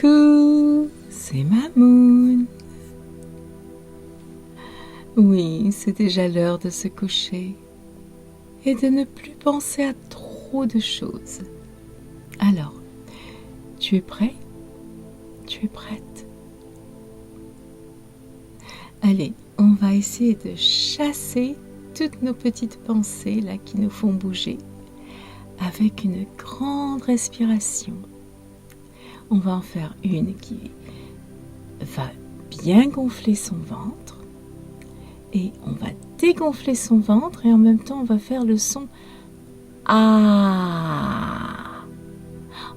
Coucou, c'est Mamoun. Oui, c'est déjà l'heure de se coucher et de ne plus penser à trop de choses. Alors, tu es prêt? Tu es prête? Allez, on va essayer de chasser toutes nos petites pensées là qui nous font bouger avec une grande respiration. On va en faire une qui va bien gonfler son ventre et on va dégonfler son ventre et en même temps on va faire le son Ah.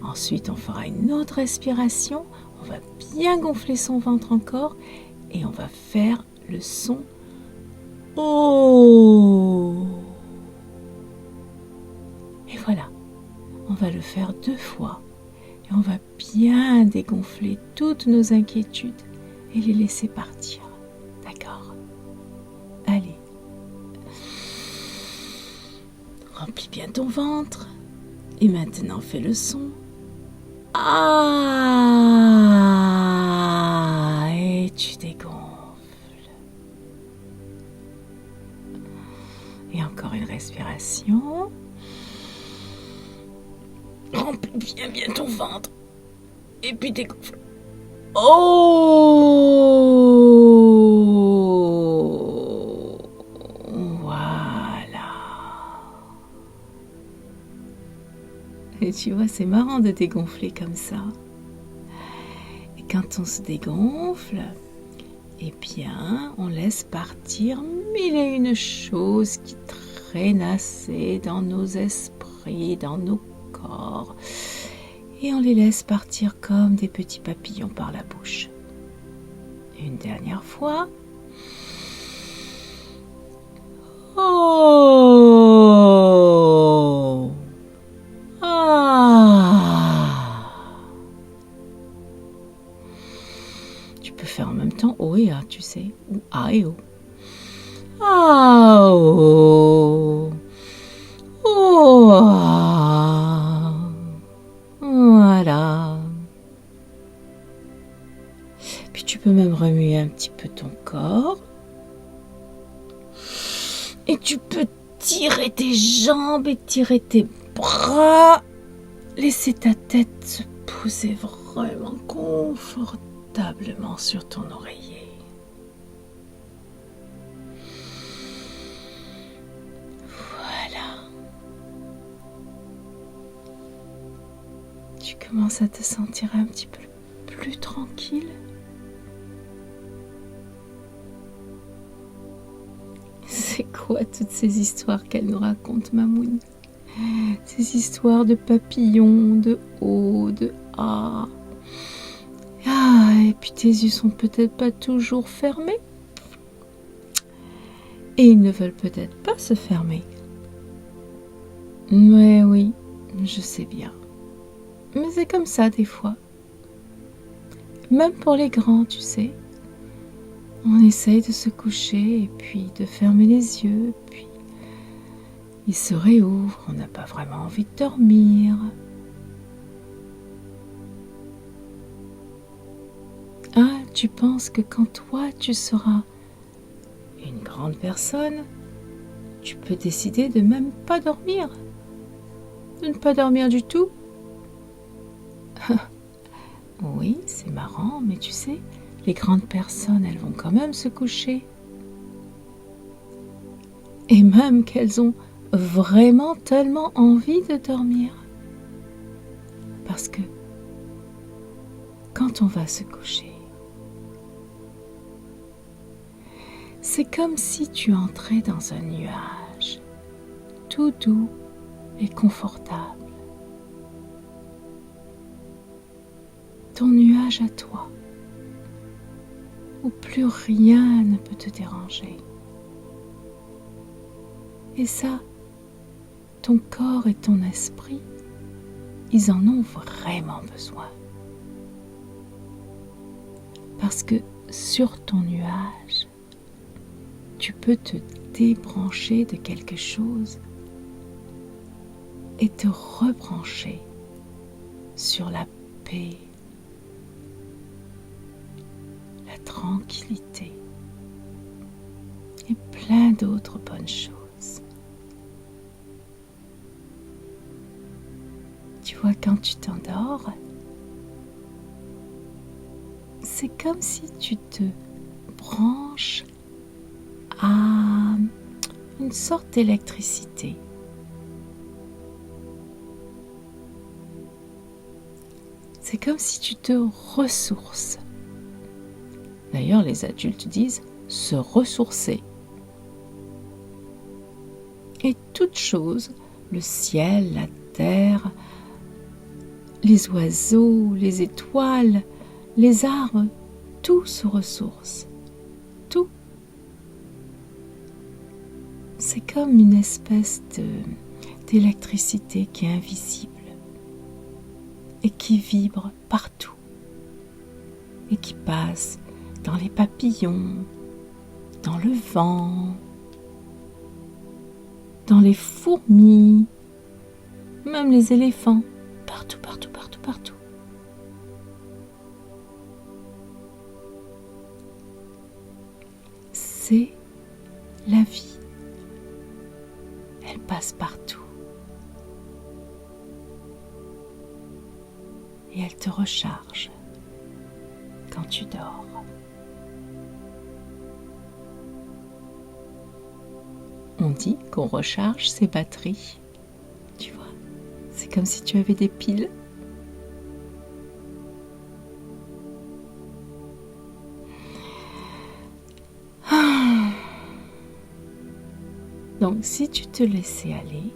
Ensuite on fera une autre respiration, on va bien gonfler son ventre encore et on va faire le son Oh. Et voilà, on va le faire 2 fois. Et on va bien dégonfler toutes nos inquiétudes et les laisser partir. D'accord? Allez. Remplis bien ton ventre. Et maintenant, fais le son. Ah! Et tu dégonfles. Et encore une respiration. Remplis bien ton ventre. Et puis dégonfle. Oh! Voilà. Et tu vois, c'est marrant de dégonfler comme ça. Et quand on se dégonfle, eh bien, on laisse partir 1001 choses qui traînassaient dans nos esprits, dans nos corps. Et on les laisse partir comme des petits papillons par la bouche. Une dernière fois. Oh! Ah! Tu peux faire en même temps O et A, tu sais, ou A et O. Ah! Oh! Oh! Ah! Voilà. Puis tu peux même remuer un petit peu ton corps. Et tu peux tirer tes jambes et tirer tes bras. Laisser ta tête se poser vraiment confortablement sur ton oreiller. Voilà. Tu commences à te sentir un petit peu plus tranquille. C'est quoi toutes ces histoires qu'elle nous raconte, Mamoun? Ces histoires de papillons, de O, de A. Ah, et puis tes yeux sont peut-être pas toujours fermés. Et ils ne veulent peut-être pas se fermer. Mais oui, je sais bien. Mais c'est comme ça des fois. Même pour les grands, tu sais. On essaye de se coucher et puis de fermer les yeux, puis ils se réouvrent, on n'a pas vraiment envie de dormir. Ah, tu penses que quand toi tu seras une grande personne, tu peux décider de même pas dormir, de ne pas dormir du tout? Oui, c'est marrant, mais tu sais, les grandes personnes, elles vont quand même se coucher. Et même qu'elles ont vraiment tellement envie de dormir. Parce que quand on va se coucher, c'est comme si tu entrais dans un nuage, tout doux et confortable. Ton nuage à toi, où plus rien ne peut te déranger. Et ça, ton corps et ton esprit, ils en ont vraiment besoin. Parce que sur ton nuage, tu peux te débrancher de quelque chose et te rebrancher sur la paix, tranquillité et plein d'autres bonnes choses. Tu vois, quand tu t'endors, c'est comme si tu te branches à une sorte d'électricité. C'est comme si tu te ressources. D'ailleurs, les adultes disent se ressourcer. Et toute chose, le ciel, la terre, les oiseaux, les étoiles, les arbres, tout se ressource. Tout. C'est comme une espèce d'électricité qui est invisible et qui vibre partout et qui passe dans les papillons, dans le vent, dans les fourmis, même les éléphants, partout, partout, partout, partout. C'est la vie. Elle passe partout. Et elle te recharge quand tu dors. On dit qu'on recharge ses batteries. Tu vois, c'est comme si tu avais des piles. Donc, si tu te laissais aller,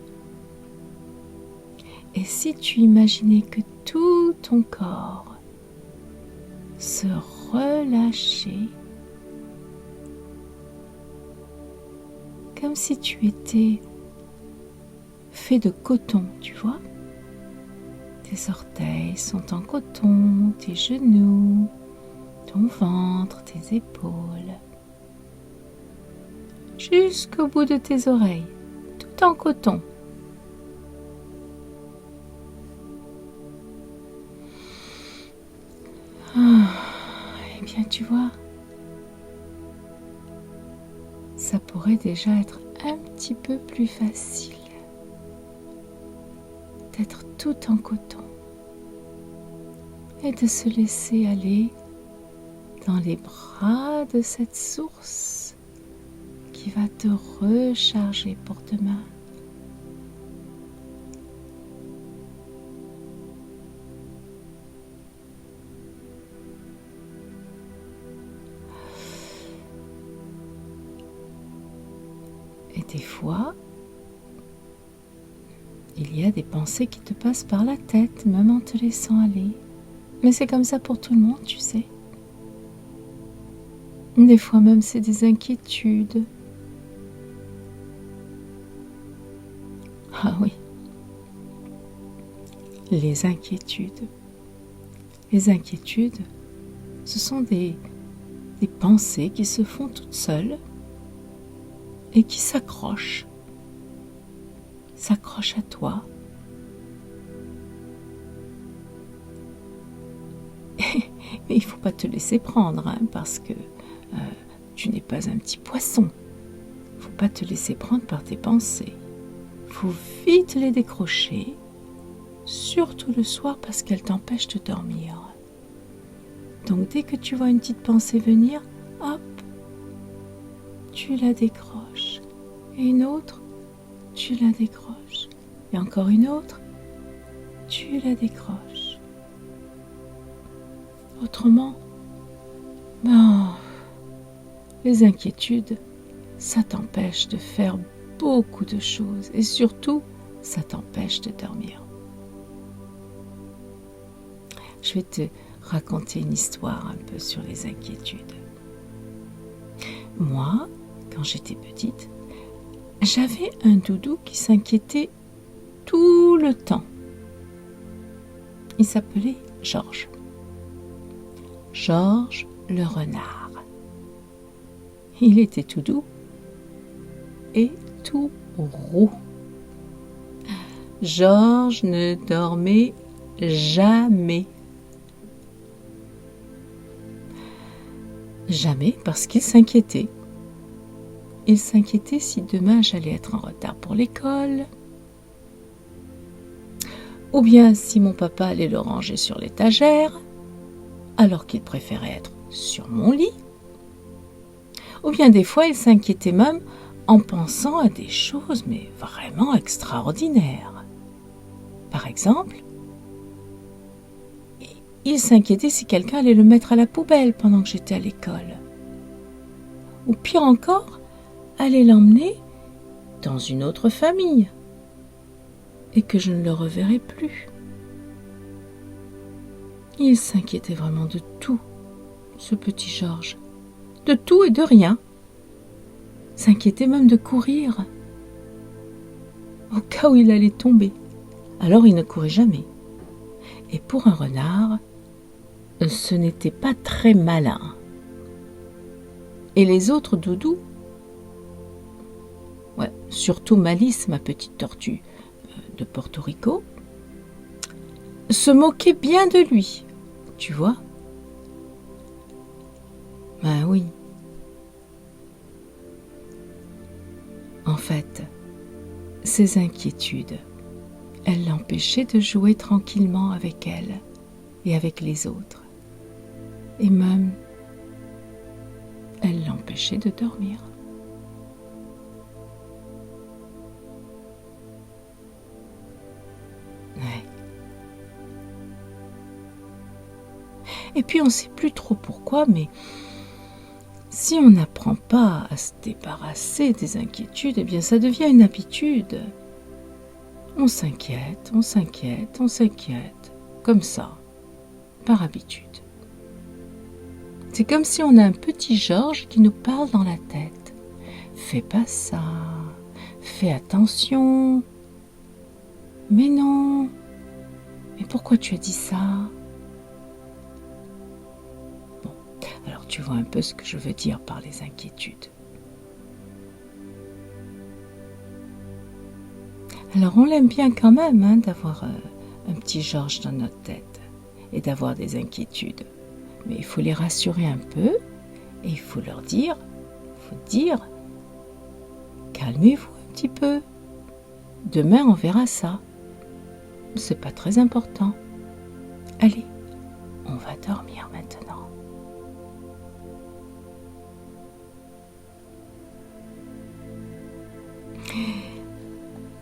et si tu imaginais que tout ton corps se relâchait, comme si tu étais fait de coton, tu vois. Tes orteils sont en coton, tes genoux, ton ventre, tes épaules, jusqu'au bout de tes oreilles, tout en coton. Eh bien, tu vois, ça pourrait déjà être un petit peu plus facile d'être tout en coton et de se laisser aller dans les bras de cette source qui va te recharger pour demain. Et des fois, il y a des pensées qui te passent par la tête, même en te laissant aller. Mais c'est comme ça pour tout le monde, tu sais. Des fois même, c'est des inquiétudes. Ah oui, les inquiétudes. Les inquiétudes, ce sont des pensées qui se font toutes seules et qui s'accrochent à toi. Mais il ne faut pas te laisser prendre, hein, parce que tu n'es pas un petit poisson. Il ne faut pas te laisser prendre par tes pensées. Il faut vite les décrocher, surtout le soir parce qu'elles t'empêchent de dormir. Donc dès que tu vois une petite pensée venir, hop, tu la décroches. Et une autre, tu la décroches. Et encore une autre, tu la décroches. Autrement, les inquiétudes, ça t'empêche de faire beaucoup de choses et surtout, ça t'empêche de dormir. Je vais te raconter une histoire un peu sur les inquiétudes. Moi, quand j'étais petite, j'avais un doudou qui s'inquiétait tout le temps. Il s'appelait Georges. Georges le renard. Il était tout doux et tout roux. Georges ne dormait jamais. Jamais, parce qu'il s'inquiétait. Il s'inquiétait si demain j'allais être en retard pour l'école, ou bien si mon papa allait le ranger sur l'étagère, alors qu'il préférait être sur mon lit. Ou bien des fois, il s'inquiétait même en pensant à des choses, mais vraiment extraordinaires. Par exemple, il s'inquiétait si quelqu'un allait le mettre à la poubelle pendant que j'étais à l'école. Ou pire encore, allait l'emmener dans une autre famille et que je ne le reverrai plus. Il s'inquiétait vraiment de tout, ce petit Georges. De tout et de rien. S'inquiétait même de courir, au cas où il allait tomber. Alors il ne courait jamais. Et pour un renard, ce n'était pas très malin. Et les autres doudous, surtout Malice, ma petite tortue de Porto Rico, se moquaient bien de lui, tu vois. Ben oui. En fait, ces inquiétudes, elles l'empêchaient de jouer tranquillement avec elle et avec les autres. Et même, elles l'empêchaient de dormir. Ouais. Et puis on ne sait plus trop pourquoi, mais si on n'apprend pas à se débarrasser des inquiétudes, eh bien ça devient une habitude. On s'inquiète, on s'inquiète, on s'inquiète, comme ça, par habitude. C'est comme si on a un petit Georges qui nous parle dans la tête. Fais pas ça, fais attention. Mais non, mais pourquoi tu as dit ça ? Bon, alors tu vois un peu ce que je veux dire par les inquiétudes. Alors on l'aime bien quand même d'avoir un petit Georges dans notre tête et d'avoir des inquiétudes. Mais il faut les rassurer un peu et il faut leur dire, calmez-vous un petit peu. Demain on verra ça. C'est pas très important. Allez, on va dormir maintenant.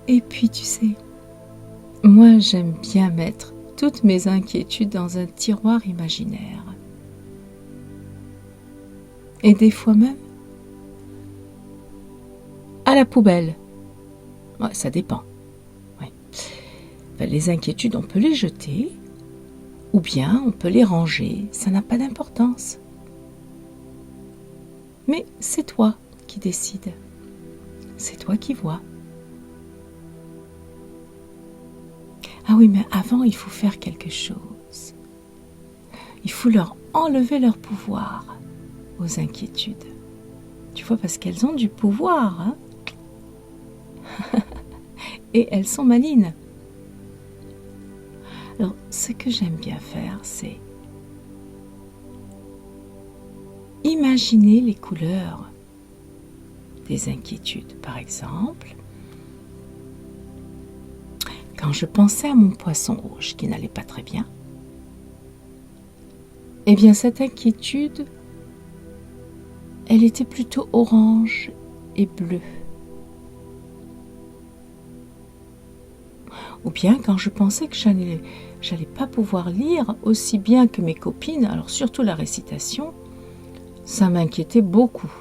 Et puis tu sais, moi j'aime bien mettre toutes mes inquiétudes dans un tiroir imaginaire. Et des fois même à la poubelle. Ouais, ça dépend. Ouais. Enfin, les inquiétudes, on peut les jeter ou bien on peut les ranger. Ça n'a pas d'importance. Mais c'est toi qui décides. C'est toi qui vois. Ah oui, mais avant, il faut faire quelque chose. Il faut leur enlever leur pouvoir aux inquiétudes. Tu vois, parce qu'elles ont du pouvoir, hein. Et elles sont malines. Alors, ce que j'aime bien faire, c'est imaginer les couleurs des inquiétudes. Par exemple, quand je pensais à mon poisson rouge qui n'allait pas très bien, eh bien cette inquiétude, elle était plutôt orange et bleue. Ou bien quand je pensais que j'allais pas pouvoir lire aussi bien que mes copines, alors surtout la récitation, ça m'inquiétait beaucoup.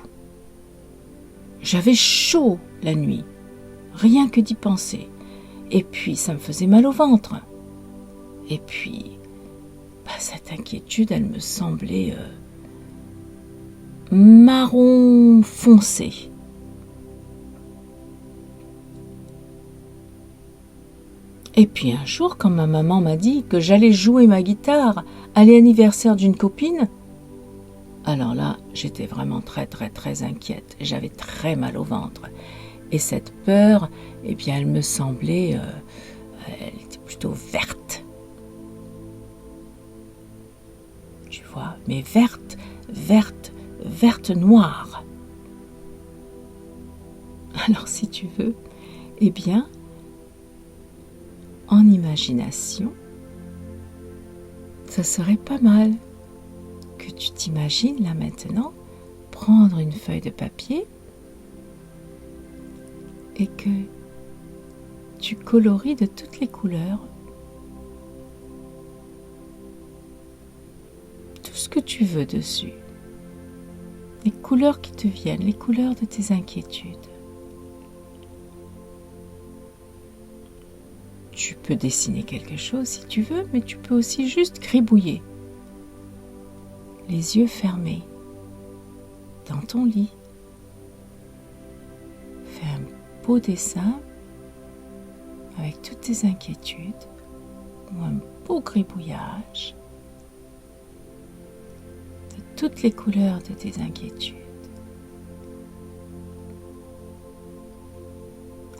J'avais chaud la nuit, rien que d'y penser. Et puis ça me faisait mal au ventre. Et puis, cette inquiétude, elle me semblait marron foncé. Et puis un jour, quand ma maman m'a dit que j'allais jouer ma guitare à l'anniversaire d'une copine, alors là, j'étais vraiment très très très inquiète. J'avais très mal au ventre. Et cette peur, eh bien, elle me semblait, elle était plutôt verte. Tu vois, mais verte, verte noire. Alors si tu veux, eh bien, en imagination, ça serait pas mal que tu t'imagines là maintenant prendre une feuille de papier et que tu coloris de toutes les couleurs tout ce que tu veux dessus. Les couleurs qui te viennent, les couleurs de tes inquiétudes. Tu peux dessiner quelque chose si tu veux, mais tu peux aussi juste gribouiller. Les yeux fermés, dans ton lit. Fais un beau dessin avec toutes tes inquiétudes ou un beau gribouillage de toutes les couleurs de tes inquiétudes.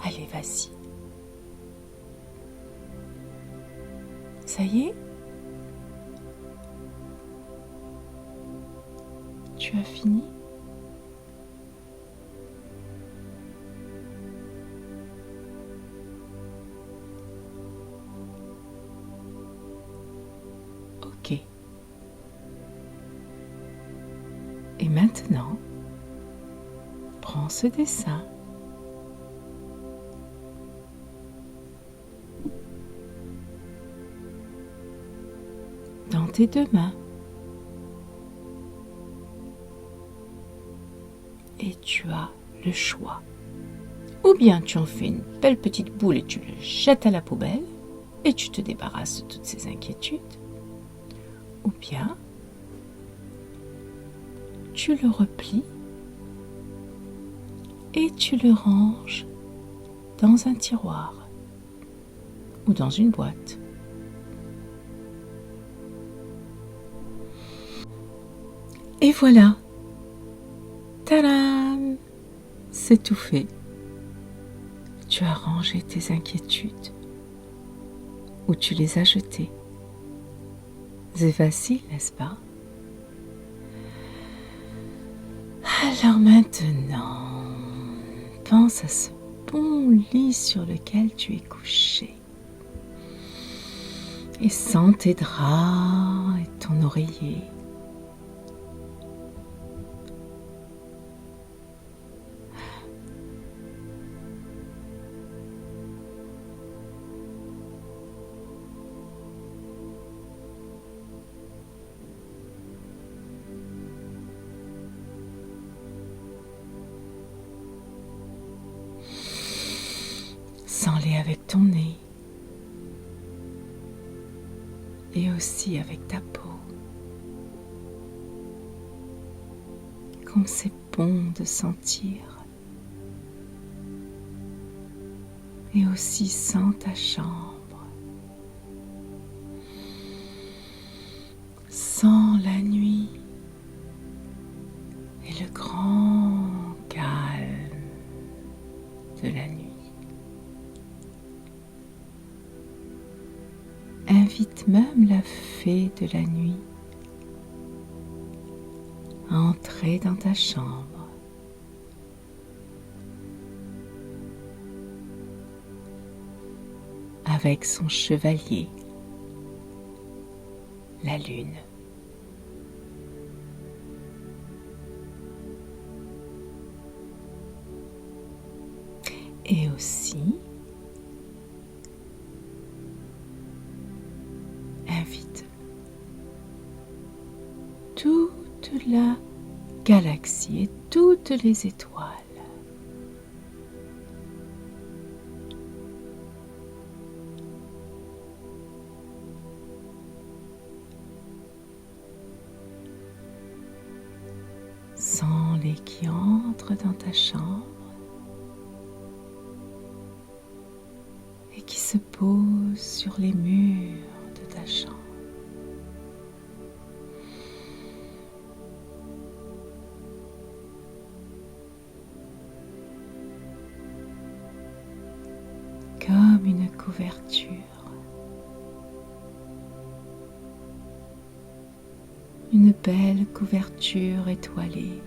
Allez, vas-y. Ça y est? Tu as fini? Ok. Et maintenant, prends ce dessin. Dans tes deux mains. Et tu as le choix. Ou bien tu en fais une belle petite boule et tu le jettes à la poubelle et tu te débarrasses de toutes ces inquiétudes. Ou bien tu le replies et tu le ranges dans un tiroir ou dans une boîte. Et voilà, tadam, c'est tout fait. Tu as rangé tes inquiétudes ou tu les as jetées. C'est facile, n'est-ce pas? Alors maintenant, pense à ce bon lit sur lequel tu es couché. Et sens tes draps et ton oreiller. Sens-les avec ton nez et aussi avec ta peau. Comme c'est bon de sentir. Et aussi sens ta chambre. Sens la nuit et le grand calme de la nuit. Invite même la fée de la nuit à entrer dans ta chambre. Avec son chevalier, la lune. Et aussi, invite toute la galaxie et toutes les étoiles. Sens-les qui entrent dans ta chambre et qui se posent sur les murs de ta chambre. Comme une couverture, une belle couverture étoilée.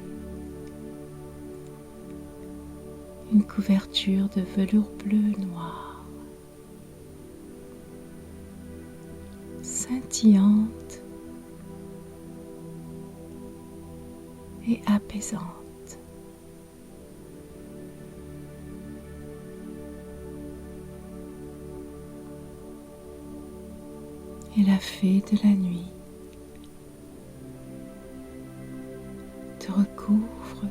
Une couverture de velours bleu noir, scintillante et apaisante. Et la fée de la nuit te recouvre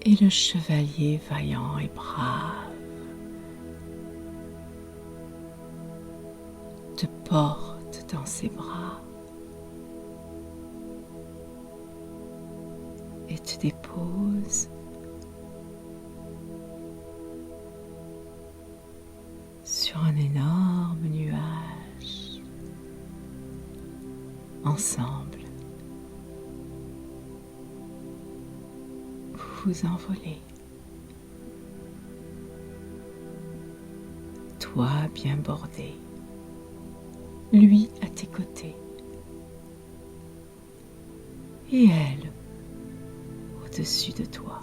et le chevalier vaillant et brave te porte dans ses bras et te dépose sur un énorme nuage. Ensemble, vous vous envolez. Toi bien bordé, lui à tes côtés, et elle au-dessus de toi.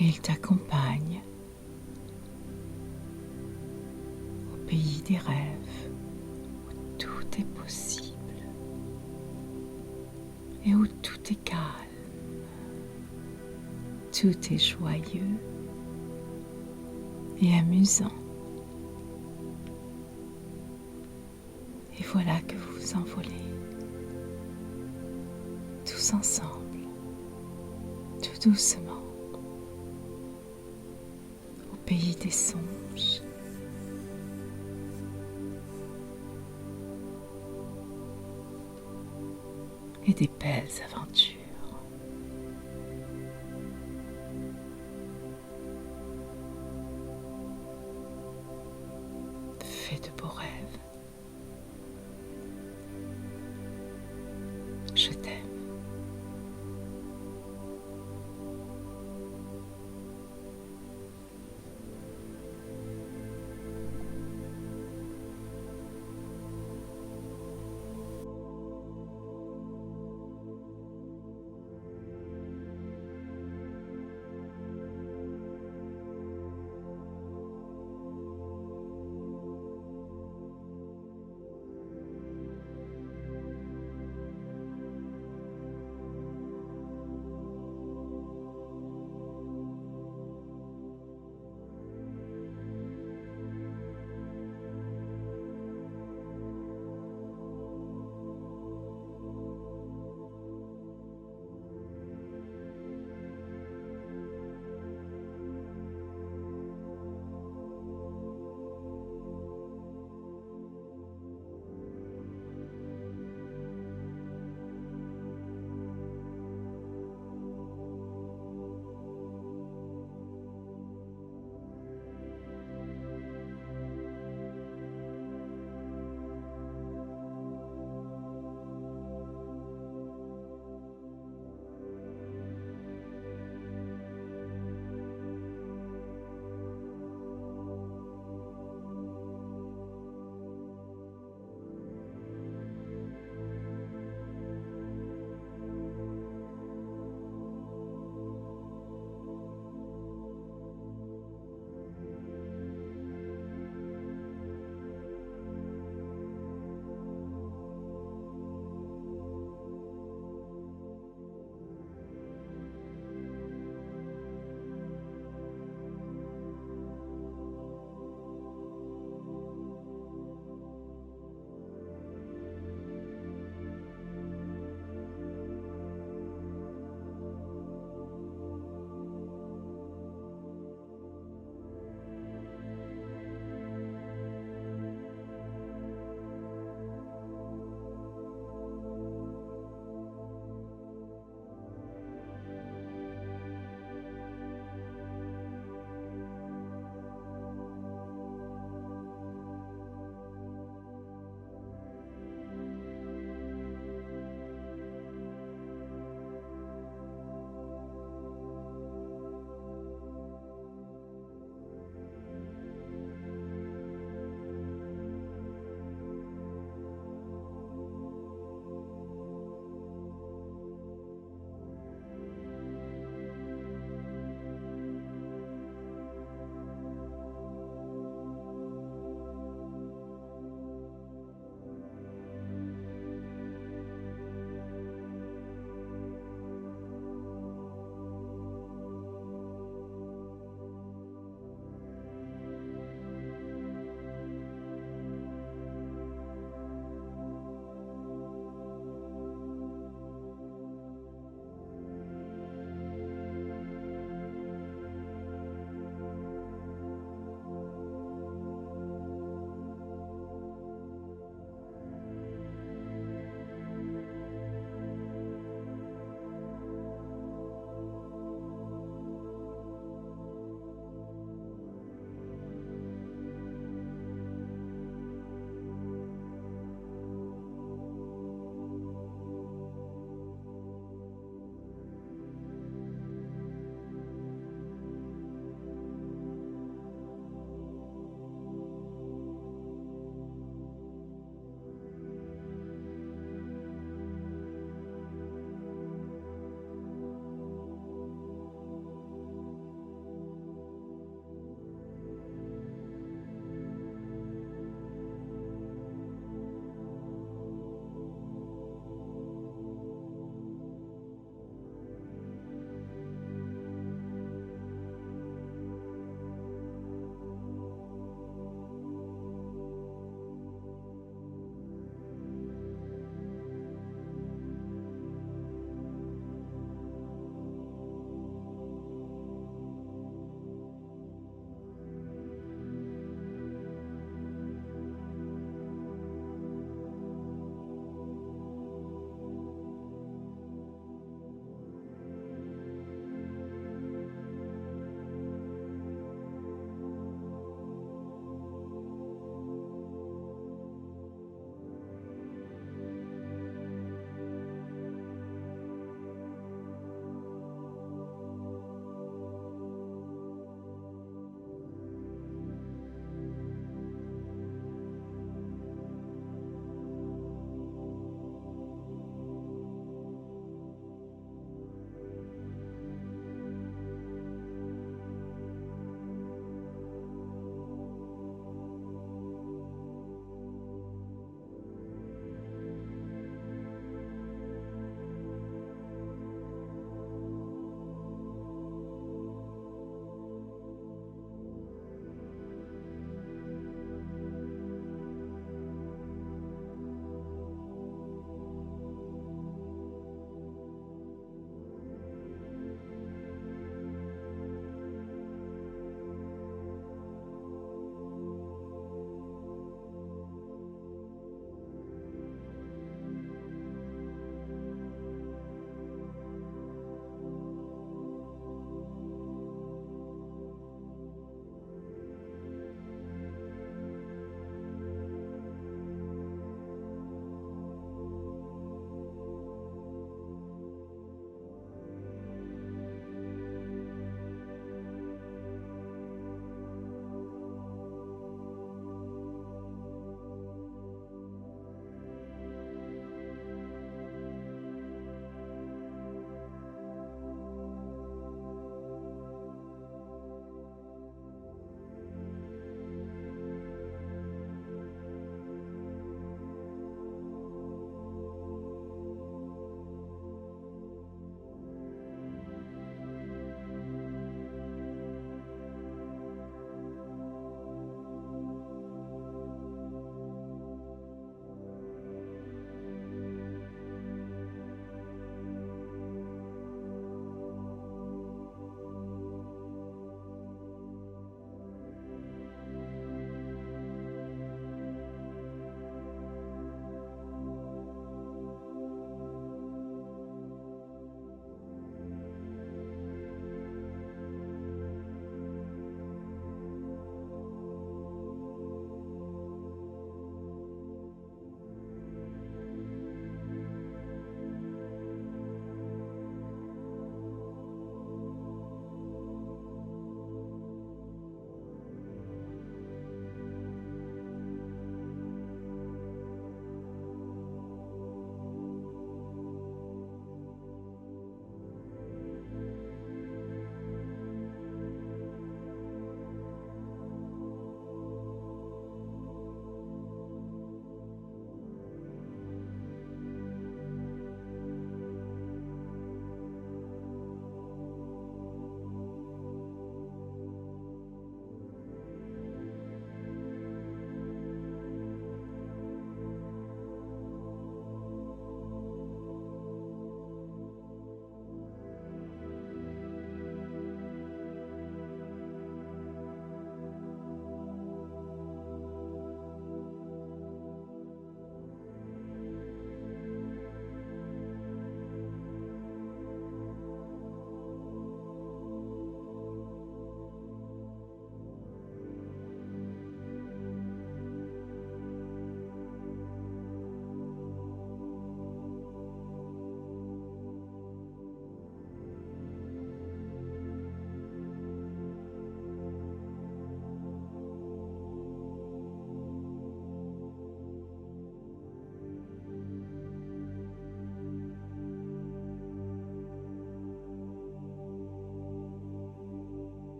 Et il t'accompagne au pays des rêves où tout est possible et où tout est calme, tout est joyeux et amusant. Et voilà que vous vous envolez tous ensemble, tout doucement, au pays des songes. Et des belles aventures. Fais de beaux rêves.